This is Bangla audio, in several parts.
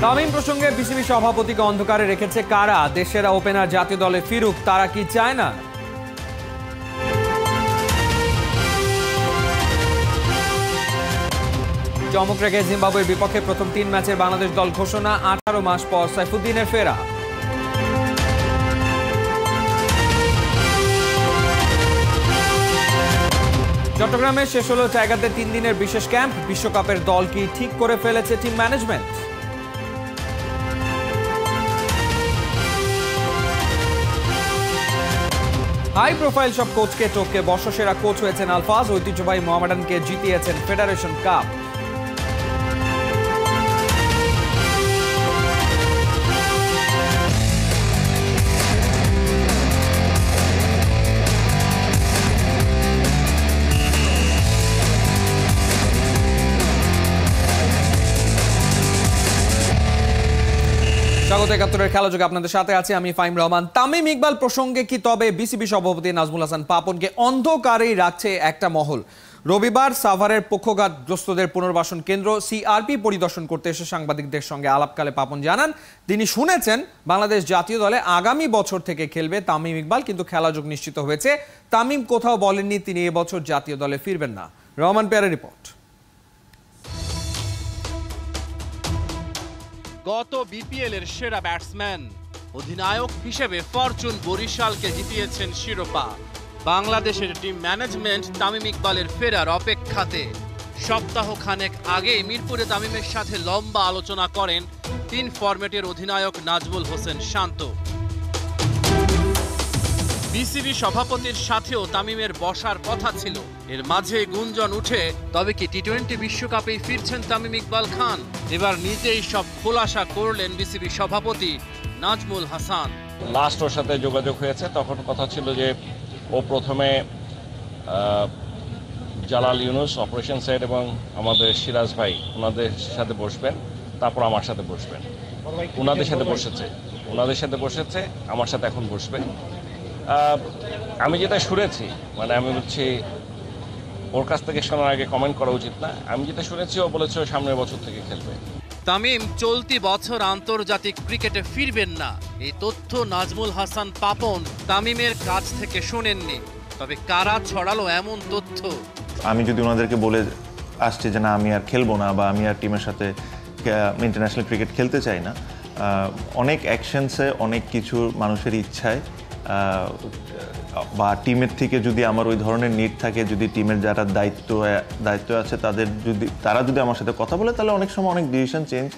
তামিম প্রসঙ্গে বিসিবি সভাপতিকে অন্ধকারে রেখেছে কারা? দেশের ওপেনার জাতীয় দলে ফিরুক, তারা কি চায় না? চমক রেখে জিম্বাবুয়ের বিপক্ষে প্রথম 3 ম্যাচের বাংলাদেশ দল ঘোষণা, 18 মাস পর সাইফুদ্দিনের ফেরা। চট্টগ্রামে শেষ হলো টাইগারদের 3 দিনের বিশেষ ক্যাম্প। বিশ্বকাপের দল কি ঠিক করে ফেলেছে টিম ম্যানেজমেন্ট? হাই প্রোফাইল সব কোচকে টপকে বর্ষসেরা কোচ হয়েছেন আলফাজ। ঐতিহ্যবাহী মোহামেডানকে জিতিয়েছেন ফেডারেশন কাপ। স্বাগত ৭১-এর খেলাযোগে আপনাদের সাথে আছি আমি ফাহিম রহমান। তামিম ইকবাল প্রসঙ্গে কি তবে বিসিবি সভাপতি নাজমুল হাসান পাপনকে অন্ধকারেই রাখছে একটা মহল? রবিবার সাভারের পক্ষঘাতগ্রস্তদের পুনর্বাসন কেন্দ্র সিআরপি পরিদর্শন করতে এসে সাংবাদিকদের সঙ্গে আলাপকালে পাপন জানান তিনি শুনেছেন বাংলাদেশ জাতীয় দলে আগামী বছর থেকে খেলবে তামিম ইকবাল, কিন্তু খেলাযোগ নিশ্চিত হয়েছে। তামিম কোথাও বলেননি তিনি এবছর জাতীয় দলে ফিরবেন না। রহমান পেয়ারের রিপোর্ট। গত বিপিএল এর সেরা ব্যাটসম্যান, অধিনায়ক হিসেবে ফরচুন বরিশালকে জিতিয়েছেন শিরোপা। বাংলাদেশের টিম ম্যানেজমেন্ট তামিম ইকবালের ফেরার অপেক্ষাতে। সপ্তাহ খানেক আগে মিরপুরে তামিমের সাথে লম্বা আলোচনা করেন 3 ফরম্যাটের অধিনায়ক নাজমুল হোসেন শান্ত। বিসিবি সভাপতির সাথেও তামিমের বসার কথা ছিল। এর মাঝে গুঞ্জন উঠে তবে কি টি-20 বিশ্বকাপেই ফিরছেন তামিম ইকবাল খান? এবার নিজেই সব খোলাসা করলেন বিসিবি সভাপতি নাজমুল হাসান। লাস্ট ওর সাথে যোগাযোগ হয়েছে, তখন কথা ছিল যে ও প্রথমে জালাল ইউনুস অপারেশন সাইড এবং আমাদের সিরাজ ভাই ওনাদের সাথে বসবেন, তারপর আমার সাথে বসবেন। ওনাদের সাথে বসেছে, আমার সাথে এখন বসবে। আমি যেটা শুনেছি, মানে আমি বলছি ওর কাছ থেকে শোনার আগে কমেন্ট করা উচিত না। আমি যেটা শুনেছি ও বলেছে ও সামনের বছর থেকে খেলবে। তামিম চলতি বছর আন্তর্জাতিক ক্রিকেটে ফিরবেন না, এই তথ্য নাজমুল হাসান পাপন তামিমের কাছ থেকে শোনেননি। তবে কারা ছড়ালো এমন তথ্য? আমি যদি ওনাদেরকে বলে আসছি যে না আমি আর খেলবো না বা আমি আর টিমের সাথে ইন্টারন্যাশনাল ক্রিকেট খেলতে চাই না, অনেক অ্যাকশনসে অনেক কিছু মানুষের ইচ্ছায় বা টিমের থেকে যদি আমার ওই ধরনের নিড থাকে, যদি টিমের যারা দায়িত্ব আছে তারা যদি আমার সাথে কথা বলে, তাহলে অনেক সময় অনেক ডিসিশন চেঞ্জ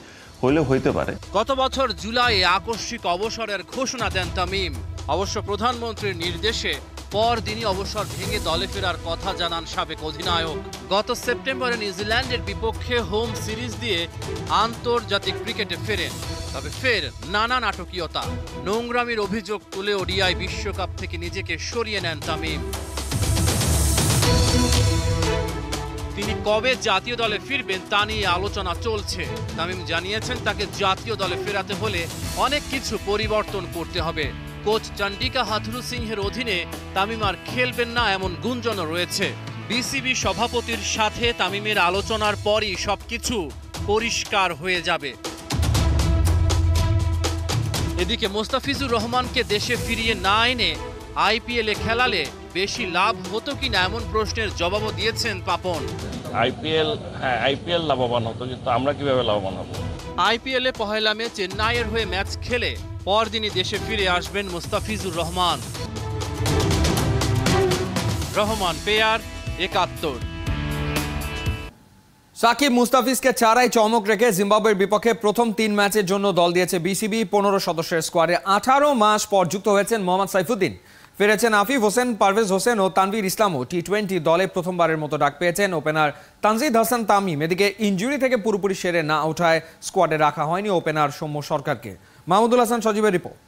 হইতে পারে। গত বছর জুলাইয়ে আকস্মিক অবসরের ঘোষণা দেন তামিম। অবশ্য প্রধানমন্ত্রীর নির্দেশে পরদিনই অবসর ভেঙে দলে ফেরার কথা জানান সাবেক অধিনায়ক। গত সেপ্টেম্বরে নিউজিল্যান্ডের বিপক্ষে হোম সিরিজ দিয়ে আন্তর্জাতিক ক্রিকেটে ফেরেন। তবে ফের নানা নাটকীয়তা, নোংরামির অভিযোগ তুলে ওডিআই বিশ্বকাপ থেকে নিজেকে সরিয়ে নেন তামিম। তিনি কবে জাতীয় দলে ফিরবেন তা নিয়ে আলোচনা চলছে। তামিম জানিয়েছেন তাকে জাতীয় দলে ফেরাতে হলে অনেক কিছু পরিবর্তন করতে হবে। কোচ চন্ডিকা হাথুরু সিংহের অধীনে তামিম আর খেলবেন না এমন গুঞ্জনও রয়েছে। বিসিবি সভাপতির সাথে তামিমের আলোচনার পরই সবকিছু পরিষ্কার হয়ে যাবে। এদিকে মোস্তাফিজুর রহমানকে দেশে ফিরিয়ে না এনে আইপিএলে খেলালে বেশি লাভ হতো কিনা এমন প্রশ্নের জবাবও দিয়েছেন পাপন। আইপিএল লাভবান হতো, কিন্তু আমরা কিভাবে লাভবান হব? আইপিএলে পহেলা মে চেন্নাইয়ের হয়ে ম্যাচ খেলে পরদিনই দেশে ফিরে আসবেন মোস্তাফিজুর রহমান। রহমান পেয়ার, ৭১। সাকিব মুস্তাফিজকে ছাড়াই চমক রেখে জিম্বাবুয়ের বিপক্ষে প্রথম 3 ম্যাচের জন্য দল দিয়েছে বিসিবি। 15 সদস্যের স্কোয়াডে 18 মাস পর যুক্ত হয়েছেন মোহাম্মদ সাইফুদ্দিন। ফিরেছেন আফিফ হোসেন, পারভেজ হোসেন ও তানভীর ইসলামও। টি-20 দলে প্রথমবারের মতো ডাক পেয়েছেন ওপেনার তানজিদ হাসান তামিম। এদিকে ইনজুরি থেকে পুরোপুরি সেরে না ওঠায় স্কোয়াডে রাখা হয়নি ওপেনার সৌম্য সরকারকে। মাহমুদুল হাসান সজীবের রিপোর্ট।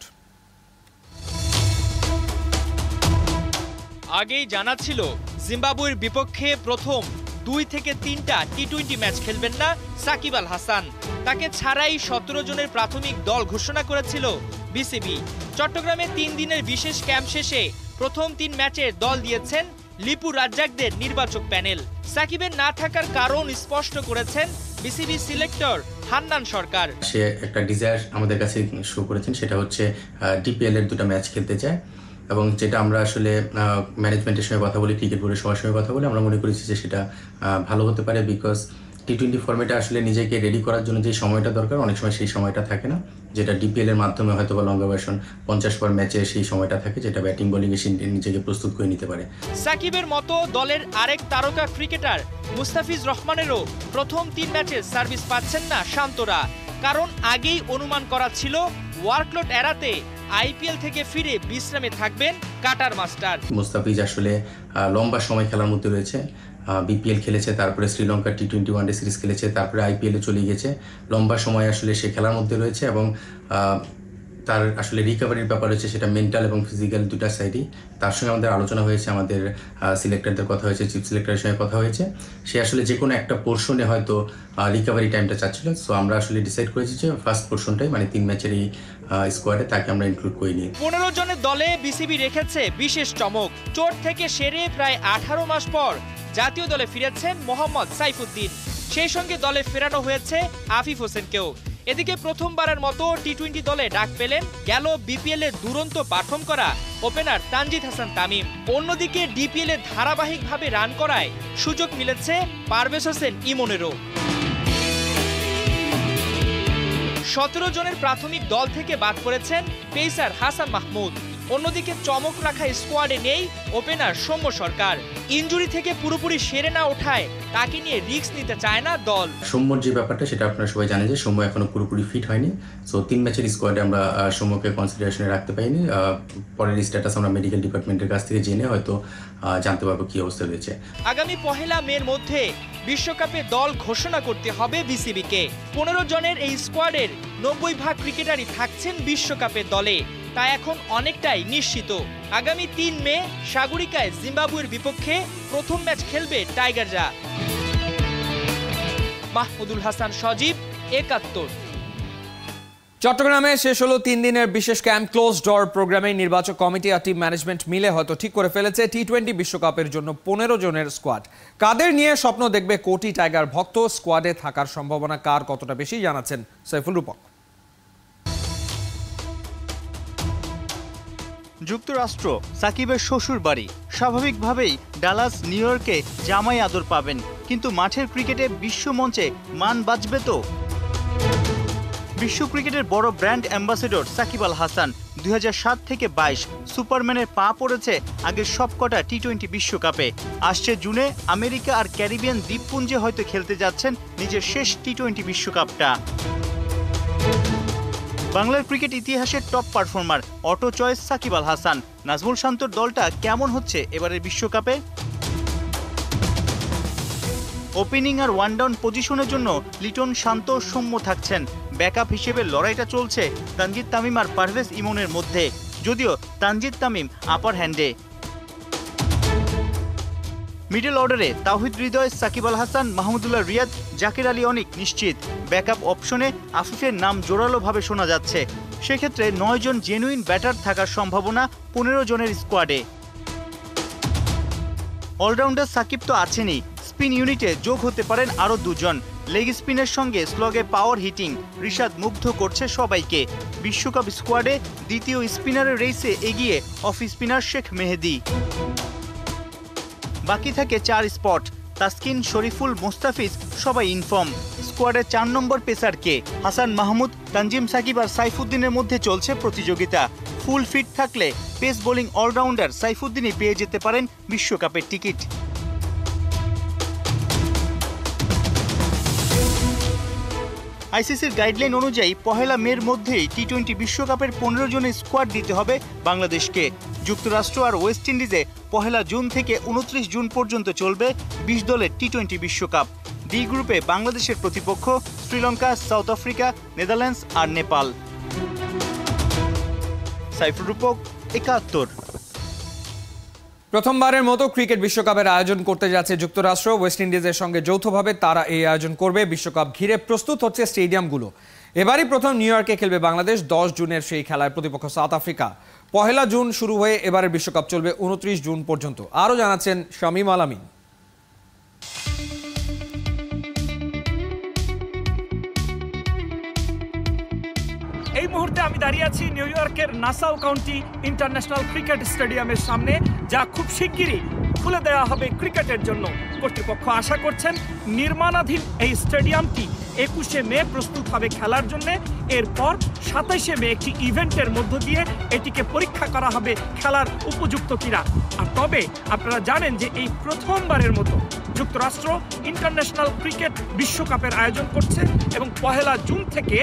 আগেই জানা ছিল জিম্বাবুয়ের বিপক্ষে প্রথম 2 থেকে 3টা টি-20 ম্যাচ খেলবেন না সাকিব আল হাসান। তাকে ছাড়াই 17 জনের প্রাথমিক দল ঘোষণা করেছিল বিসিবি। চট্টগ্রামে 3 দিনের বিশেষ ক্যাম্প শেষে প্রথম 3 ম্যাচের দল দিয়েছেন লিপু রাজ্জাকদের নির্বাচক প্যানেল। সাকিবের না থাকার কারণ স্পষ্ট করেছেন বিসিবি সিলেক্টর হান্নান সরকার। সে একটা ডিজায়ার আমাদের কাছে শো করেছেন, সেটা হচ্ছে ডিপিএল এর 2টা ম্যাচ খেলতে চায়, এবং যেটা আমরা আসলে ম্যানেজমেন্টের সঙ্গে কথা বলি, ক্রিকেট বোর্ডের সবার সঙ্গে কথা বলি, আমরা মনে করেছি যে সেটা ভালো হতে পারে, বিকজ টি20 ফর্মেটে আসলে নিজেকে রেডি করার জন্য যে সময়টা দরকার অনেক সময় সেই সময়টা থাকে না, যেটা ডিপিএল এর মাধ্যমে হয়তো বা লঙ্গা ভার্সন 50 ওভার ম্যাচে সেই সময়টা থাকে, যেটা ব্যাটিং বোলিং এ নিজেকে প্রস্তুত করে নিতে পারে। সাকিবের মতো দলের আরেক তারকা ক্রিকেটার মুস্তাফিজ রহমানেরও প্রথম 3 ম্যাচে সার্ভিস পাচ্ছেন না শান্তরা, কারণ আগেই অনুমান করা ছিল ওয়ার্কলোড এড়াতে আইপিএল থেকে ফিরে বিশ্রামে থাকবেন কাটার মাস্টার। মুস্তাফিজ আসলে লম্বা সময় খেলার মধ্যে রয়েছে, বিপিএল খেলেছে, তারপরে শ্রীলঙ্কা টি20 ওয়ানডে সিরিজ খেলেছে, তারপরে আইপিএলে চলে গেছে, লম্বা সময় আসলে সে খেলার মধ্যে রয়েছে, এবং তার আসলে রিকভারির ব্যাপার হচ্ছে সেটা মেন্টাল এবং ফিজিক্যাল 2টা সাইডই। তার সঙ্গে আমাদের আলোচনা হয়েছে, আমাদের সিলেক্টরদের কথা হয়েছে, চিফ সিলেক্টরের সঙ্গে কথা হয়েছে, সে আসলে যে কোনো একটা পোর্শনে হয়তো রিকভারি টাইমটা চাচ্ছিল। সো আমরা আসলে ডিসাইড করেছি যে ফার্স্ট পোর্শনটাই, মানে 3 ম্যাচের এই স্কোয়াডে তাকে আমরা ইনক্লুড করে নিই। 15 জনের দলে বিসিবি রেখেছে বিশেষ চমক। চোট থেকে সেরে প্রায় 18 মাস পর জাতীয় দলে ফিরেছেন মোহাম্মদ সাইফুদ্দিন, সেই সঙ্গে দলে ফেরানো হয়েছে আফিফ হোসেনকেও। এদিকে প্রথমবারের মতো টি20 দলে ডাক পেলেন গেল বিপিএল এর দুরন্ত পারফর্ম করা ওপেনার তানজিদ হাসান তামিম। অন্যদিকে ডিপিএল এ ধারাবাহিকভাবে রান করায় সুযোগ মিলেছে পারভেজ হোসেন ইমনেরও। 17 জনের প্রাথমিক দল থেকে বাদ পড়েছেন পেসার হাসান মাহমুদ। অন্যদিকে চমক রাখা স্কোয়াডে নেই ওপেনার সৌম্য সরকার। ইনজুরি থেকে পুরোপুরি সেরে না ওঠায় তাকে নিয়ে রিস্ক নিতে চায় না দল। সৌম্যর যে ব্যাপারটা সেটা আপনারা সবাই জানেন যে সৌম্য এখনো পুরোপুরি ফিট হয়নি। সো 3 ম্যাচের স্কোয়াডে আমরা সৌম্যকে কনসিডারেশনে রাখতে পারিনি। পরের স্ট্যাটাস আমরা মেডিকেল ডিপার্টমেন্টের কাছ থেকে জেনে হয়তো জানতে পারবো কি অবস্থা রয়েছে। আগামী 1 মের মধ্যে বিশ্বকাপে দল ঘোষণা করতে হবে বিসিবিকে। 15 জনের এই স্কোয়াডের 90% ক্রিকেটারই থাকছেন বিশ্বকাপের দলে, তা এখন অনেকটাই নিশ্চিত। আগামী 3 মে সাগরিকায় জিম্বাবুয়ের বিপক্ষে প্রথম ম্যাচ খেলবে টাইগাররা। মাহমুদুল হাসান সজীব, 71। চট্টগ্রামে শেষ হলো 3 দিনের বিশেষ ক্যাম্প। ক্লোজ ডোর প্রোগ্রামে নির্বাচক কমিটি আর টিম ম্যানেজমেন্ট মিলে হয়তো ঠিক করে ফেলেছে টি20 বিশ্বকাপের জন্য 15 জনের স্কোয়াড। কাদের নিয়ে স্বপ্ন দেখবে কোটি টাইগার ভক্ত, স্কোয়াডে থাকার সম্ভাবনা কার কতটা বেশি জানাচ্ছেন সাইফুল রূপক। যুক্তরাষ্ট্র সাকিবের শ্বশুর বাড়ি, স্বাভাবিকভাবেই ডালাস নিউ ইয়র্কে জামাই আদর পাবেন, কিন্তু মাঠের ক্রিকেটে বিশ্বমঞ্চে মান বাঁচবে তো। বিশ্ব ক্রিকেটের বড় ব্র্যান্ড অ্যাম্বাসেডর সাকিব আল হাসান 2007 থেকে 22 সুপারম্যানের পা পড়েছে আগের সবকটা টি20 বিশ্বকাপে। আসছে জুনে আমেরিকা আর ক্যারিবিয়ান দ্বীপপুঞ্জে হয়তো খেলতে যাচ্ছেন নিজের শেষ টি20 বিশ্বকাপটা। বাংলার ক্রিকেট ইতিহাসের top performer auto choice Shakib Al Hasan. Najmul শান্তর দলটা কেমন হচ্ছে এবারের বিশ্বকাপে? ওপেনিং আর ওয়ান ডাউন পজিশনের জন্য লিটন, শান্ত, সৌম্য থাকছেন। ব্যাকআপ হিসেবে লড়াইটা চলছে তানজিদ তামিম আর পারভেজ ইমনের মধ্যে, যদিও তানজিদ তামিম আপার হ্যান্ডে। মিডল অর্ডারে তাওহিদ হৃদয়, সাকিব আল হাসান, মাহমুদুল্লাহ রিয়াদ, জাকির আলী অনিক নিশ্চিত। ব্যাকআপ অপশনে আফিফের নাম জোরালোভাবে শোনা যাচ্ছে। সেক্ষেত্রে 9 জন জেনুইন ব্যাটার থাকার সম্ভাবনা 15 জনের স্কোয়াডে। অলরাউন্ডার সাকিব তো আছেনই, স্পিন ইউনিটে যোগ হতে পারেন আরও 2 জন। লেগ স্পিনের সঙ্গে স্লগে পাওয়ার হিটিং রিশাদ মুগ্ধ করছে সবাইকে। বিশ্বকাপ স্কোয়াডে দ্বিতীয় স্পিনারের রেসে এগিয়ে অফ স্পিনার শেখ মেহেদি। বাকি থাকে 4 স্পট। তাসকিন, শরীফুল, মোস্তাফিজ সবাই ইনফর্ম। স্কোয়াডে 4 নম্বর পেসার কে? হাসান মাহমুদ, তানজিম সাকিব আর সাইফুদ্দিনের মধ্যে চলছে প্রতিযোগিতা। ফুল ফিট থাকলে পেস বোলিং অলরাউন্ডার সাইফুদ্দিনই পেয়ে যেতে পারেন বিশ্বকাপের টিকিট। আইসিসির গাইডলাইন অনুযায়ী 1 মের মধ্যেই টি20 বিশ্বকাপের 15 জনের স্কোয়াড দিতে হবে বাংলাদেশকে। যুক্তরাষ্ট্র আর ওয়েস্ট ইন্ডিজে 1 জুন থেকে 29 জুন পর্যন্ত চলবে 20 দলের টি20 বিশ্বকাপ। ডি গ্রুপে বাংলাদেশের প্রতিপক্ষ শ্রীলঙ্কা, সাউথ আফ্রিকা, নেদারল্যান্ডস আর নেপাল। সাইফুল রূপক, 71। প্রথমবারের মতো ক্রিকেট বিশ্বকাপের আয়োজন করতে যাচ্ছে যুক্তরাষ্ট্র। ওয়েস্ট ইন্ডিজের সঙ্গে যৌথভাবে তারা এই আয়োজন করবে। বিশ্বকাপ ঘিরে প্রস্তুত হচ্ছে স্টেডিয়ামগুলো। এবারই প্রথম নিউ ইয়র্কে খেলবে বাংলাদেশ। 10 জুনের সেই খেলায় প্রতিপক্ষ সাউথ আফ্রিকা। 1 জুন শুরু হয়ে এবারের বিশ্বকাপ চলবে 29 জুন পর্যন্ত। আরও জানাচ্ছেন শামীম আল আমিন। এই মুহূর্তে আমি দাঁড়িয়ে আছি নিউ ইয়র্কের নাসাউ কাউন্টি ইন্টারন্যাশনাল ক্রিকেট স্টেডিয়ামের সামনে, যা খুব শিগগিরই খুলে দেওয়া হবে ক্রিকেটের জন্য। কর্তৃপক্ষ আশা করছেন নির্মাণাধীন এই স্টেডিয়ামটি 21শে মে প্রস্তুত হবে খেলার জন্য। এরপর 27শে মে একটি ইভেন্টের মধ্য দিয়ে এটিকে পরীক্ষা করা হবে খেলার উপযুক্ত কিনা। আর তবে আপনারা জানেন যে এই প্রথমবারের মতো যুক্তরাষ্ট্র ইন্টারন্যাশনাল ক্রিকেট বিশ্বকাপের আয়োজন করছে এবং 1 জুন থেকে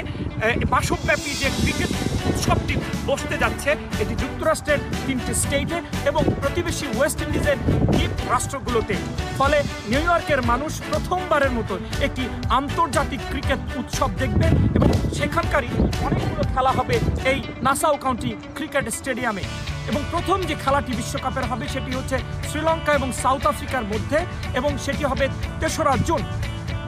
মাসব্যাপী যে ক্রিকেট উৎসবটি বসতে যাচ্ছে, এটি যুক্তরাষ্ট্রের 3টি স্টেটে এবং প্রতিবেশী ওয়েস্ট ইন্ডিজের দ্বীপ রাষ্ট্রগুলোতে। ফলে নিউ ইয়র্কের মানুষ প্রথমবারের মতো একটি আন্তর্জাতিক ক্রিকেট উৎসব দেখবে এবং সেখানকারই অনেকগুলো খেলা হবে এই নাসাউ কাউন্টি ক্রিকেট স্টেডিয়ামে। এবং প্রথম যে খেলাটি বিশ্বকাপের হবে সেটি হচ্ছে শ্রীলঙ্কা এবং সাউথ আফ্রিকার মধ্যে, এবং সেটি হবে 3রা জুন।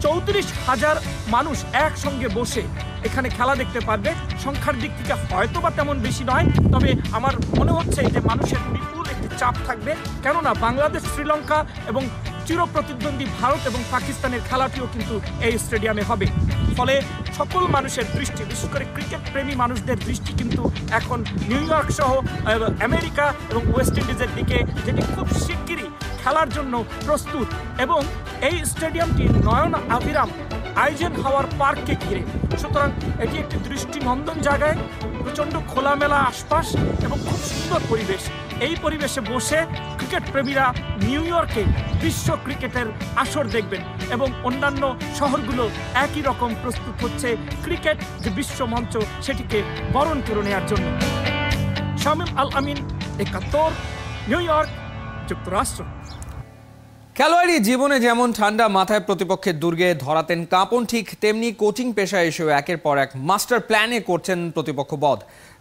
34,000 মানুষ একসঙ্গে বসে এখানে খেলা দেখতে পারবে। সংখ্যার দিক থেকে হয়তো বা তেমন বেশি নয়, তবে আমার মনে হচ্ছে যে মানুষের বিপুল একটি চাপ থাকবে, কেননা বাংলাদেশ, শ্রীলঙ্কা এবং চিরপ্রতিদ্বন্দ্বী ভারত এবং পাকিস্তানের খেলাটিও কিন্তু এই স্টেডিয়ামে হবে। ফলে সকল মানুষের দৃষ্টি, বিশেষ করে ক্রিকেট প্রেমী মানুষদের দৃষ্টি কিন্তু এখন নিউ ইয়র্ক সহ আমেরিকা এবং ওয়েস্ট ইন্ডিজের দিকে, যেটি খুব শিগগিরই খেলার জন্য প্রস্তুত। এবং এই স্টেডিয়ামটি নয়ন আভিরাম আইজেনহাওয়ার পার্ককে ঘিরে, সুতরাং এটি একটি দৃষ্টিনন্দন জায়গায়, প্রচণ্ড খোলামেলা আশপাশ এবং খুব সুন্দর পরিবেশ। এই পরিবেশে বসে ক্রিকেট প্রেমীরা নিউ ইয়র্কে বিশ্ব ক্রিকেটের আসর দেখবেন এবং অন্যান্য শহরগুলো একই রকম প্রস্তুত হচ্ছে ক্রিকেট যে বিশ্ব মঞ্চ সেটিকে বরণ করে নেওয়ার জন্য। শামীম আল আমিন, 71, নিউ ইয়র্ক, যুক্তরাষ্ট্র। খেলোয়াড়ি জীবনে যেমন ঠান্ডা মাথায় প্রতিপক্ষের দুর্গে ধরাতেন কাঁপন, ঠিক তেমনি কোচিং পেশায় এসেও একের পর এক মাস্টার প্ল্যানে করছেন প্রতিপক্ষ বধ।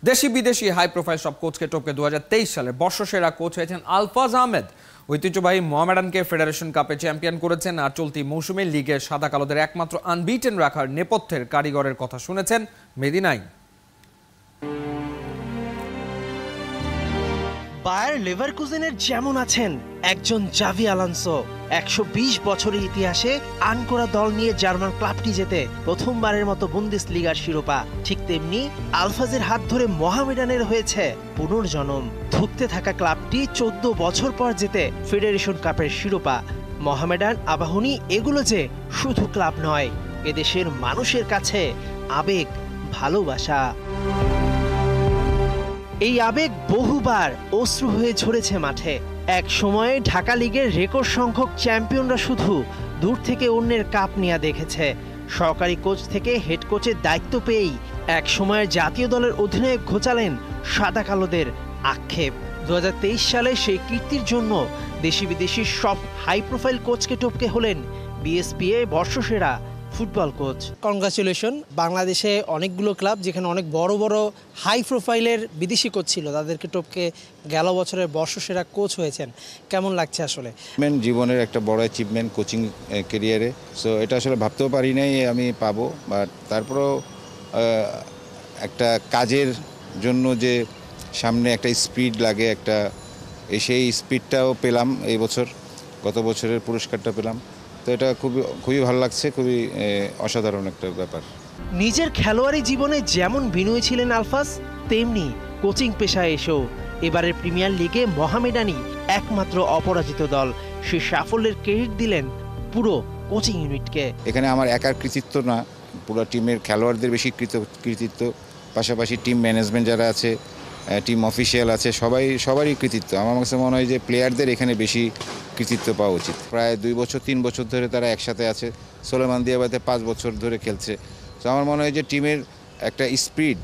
দেশি বিদেশি হাই প্রোফাইল সব কোচকে টপকে 2023 সালে বর্ষসেরা কোচ হয়েছেন আলফাজ আহমেদ। ঐতিহ্যবাহী মোহামেডানকে ফেডারেশন কাপে চ্যাম্পিয়ন করেছেন। আর চলতি মৌসুমে লিগের সাদা কালোদের একমাত্র আনবিটেন রাখার নেপথ্যের কারিগরের কথা শুনেছেন মেহেদী নাইম। বায়ার লেভারকুজেনের যেমন আছেন একজন জাভি আলোনসো, 120 বছরের ইতিহাসে আনকোরা দল নিয়ে জার্মান ক্লাবটি জেতে প্রথমবারের মতো বুন্দেসলিগার শিরোপা, ঠিক তেমনি আলফাজের হাত ধরে মোহামেডানের হয়েছে পুনর্জন্ম। ধুঁকতে থাকা ক্লাবটি 14 বছর পর জেতে ফেডারেশন কাপের শিরোপা। মোহামেডান, আবাহনী এগুলো যে শুধু ক্লাব নয়, এদেশের মানুষের কাছে আবেগ, ভালোবাসা। এই আবেগ বহুবার অশ্রু হয়ে ঝরেছে মাঠে। এক সময়ে ঢাকা লিগের রেকর্ড সংখ্যক চ্যাম্পিয়নরা শুধু দূর থেকে অন্যের কাপ নিয়ে দেখেছে। সহকারী কোচ থেকে হেড কোচের দায়িত্ব পেয়েই এক সময়ের জাতীয় দলের অধিনায়ক ঘোচালেন সাদা কালোদের আক্ষেপ। 2023 সালে সেই কীর্তির জন্য দেশি বিদেশি সব হাই প্রোফাইল কোচকে টপকে হলেন বিএসপিএ বর্ষসেরা ফুটবল কোচ। কনগ্রাচুলেশন। বাংলাদেশে অনেকগুলো ক্লাব যেখানে অনেক বড় বড় হাই প্রোফাইলের বিদেশি কোচ ছিল, তাদেরকে টপকে গেল বছরের বর্ষসেরা কোচ হয়েছেন। কেমন লাগছে আসলে? জীবনের একটা বড় অ্যাচিভমেন্ট কোচিং ক্যারিয়ারে, সো এটা আসলে ভাবতেও পারি নাই আমি পাবো। বাট তারপরেও একটা কাজের জন্য যে সামনে একটা স্পিড লাগে, একটা সেই স্পিডটাও পেলাম এই বছর, গত বছরের পুরস্কারটা পেলাম। তো এটা খুবই ভালো লাগছে, খুবই অসাধারণ একটা ব্যাপার। নিজের খেলোয়াড়ি জীবনে যেমন বিনয়ী ছিলেন আলফাজ, তেমনি কোচিং পেশায় এসেও এবারের প্রিমিয়ার লিগে মোহামেডানই একমাত্র অপরাজিত দল। সে সাফল্যের ক্রেডিট দিলেন পুরো কোচিং ইউনিটকে। এখানে আমার একার কৃতিত্ব না, পুরো টিমের খেলোয়াড়দের বেশি কৃতিত্ব, পাশাপাশি টিম ম্যানেজমেন্ট যারা আছে, টিম অফিসিয়াল আছে, সবারই কৃতিত্ব। আমার কাছে মনে হয় যে প্লেয়ারদের এখানে বেশি কৃতিত্ব পাওয়া উচিত। প্রায় 2-3 বছর ধরে তারা একসাথে আছে। সোলেমান দিয়াবাতে 5 বছর ধরে খেলছে। তো আমার মনে হয় যে টিমের একটা স্পিড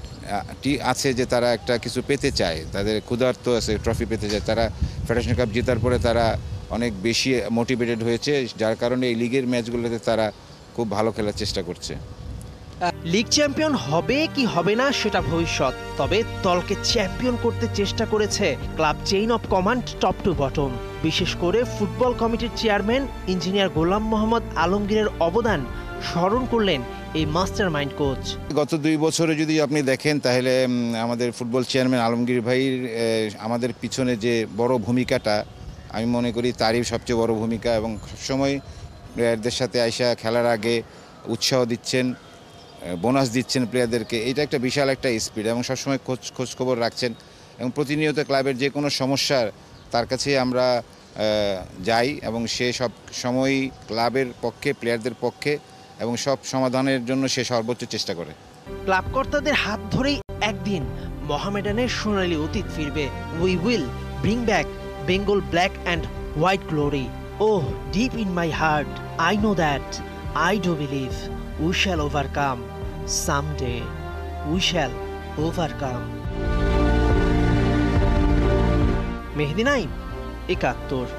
আছে, যে তারা একটা কিছু পেতে চায়, তাদের ক্ষুধার্ত আছে, ট্রফি পেতে চায়। তারা ফেডারেশন কাপ জেতার পরে তারা অনেক বেশি মোটিভেটেড হয়েছে, যার কারণে এই লিগের ম্যাচগুলোতে তারা খুব ভালো খেলার চেষ্টা করছে। লিগ চ্যাম্পিয়ন হবে কি হবে না সেটা ভবিষ্যৎ, তবে দলকে চ্যাম্পিয়ন করতে চেষ্টা করেছে club chain of command top to bottom. বিশেষ করে ফুটবল কমিটির চেয়ারম্যান ইঞ্জিনিয়ার গোলাম মোহাম্মদ আলমগীরের অবদান স্মরণ করলেন এই মাস্টারমাইন্ড কোচ। গত 2 বছরে যদি আপনি দেখেন তাহলে আমাদের ফুটবল চেয়ারম্যান আলমগীর ভাইয়ের আমাদের পিছনে যে বড় ভূমিকাটা, আমি মনে করি তারই সবচেয়ে বড় ভূমিকা। এবং সবসময় প্লেয়ারদের সাথে আইসা খেলার আগে উৎসাহ দিচ্ছেন, বোনাস দিচ্ছেন প্লেয়ারদেরকে। এটা একটা বিশাল একটা স্পিড, এবং সবসময় খোঁজখবর রাখছেন। এবং প্রতিনিয়ত ক্লাবের যে কোনো সমস্যার তার কাছে আমরা যাই, এবং সে সব সময় ক্লাবের পক্ষে, প্লেয়ারদের পক্ষে, এবং সব সমাধানের জন্য সে সর্বোচ্চ চেষ্টা করে। ক্লাব কর্তাদের হাত ধরেই একদিন মোহামেডানের সোনালী অতীত ফিরবে। We will bring back Bengal black and white glory. Oh, deep in my heart I know that, I do believe we shall overcome someday, we shall overcome. Mehedi Naim, ৭১।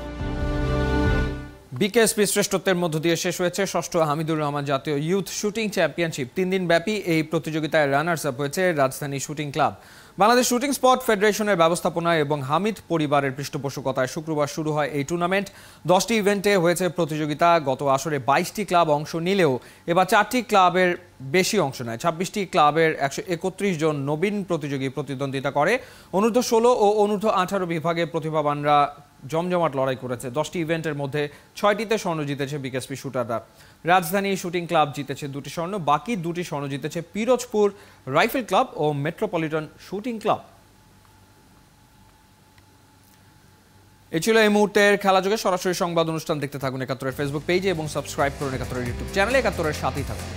BKSP শ্রেষ্ঠত্বের মধ্য দিয়ে শেষ হয়েছে ষষ্ঠ হামিদুর রহমান জাতীয় ইউথ শুটিং চ্যাম্পিয়নশিপ। 3 দিন ব্যাপী এই প্রতিযোগিতায় রানার্স আপ হয়েছে রাজধানী shooting club. Bangladesh shooting spot ফেডারেশনের ব্যবস্থাপনায় এবং হামিদ পরিবারের পৃষ্ঠপোষকতায় শুক্রবার শুরু হয় এই টুর্নামেন্ট। 10টি ইভেন্টে হয়েছে প্রতিযোগিতা। গত আসরে 22টি ক্লাব অংশ নিলেও এবার 4টি ক্লাবের বেশি অংশ নেয়। 26টি ক্লাবের 131 জন নবীন প্রতিযোগী প্রতিদ্বন্দ্বিতা করে। অনূর্ধ্ব 16 ও অনূর্ধ্ব 18 বিভাগে প্রতিভাবানরা জমজমাট লড়াই করেছে। 10টি ইভেন্টের মধ্যে 6টিতে স্বর্ণ জিতেছে বিকেএসপি শুটাররা। রাজধানী শুটিং ক্লাব জিতেছে 2টি স্বর্ণ, বাকি 2টি স্বর্ণ জিতেছে পিরোজপুর রাইফেল ক্লাব ও মেট্রোপলিটন শুটিং ক্লাব। এই ছিল এই মুহূর্তের খেলাযোগে। সরাসরি সংবাদ অনুষ্ঠান দেখতে থাকুন ৭১-এর ফেসবুক পেজে এবং সাবস্ক্রাইব করুন ৭১-এর ইউটিউব চ্যানেলে। ৭১-এর সাথেই থাকুন।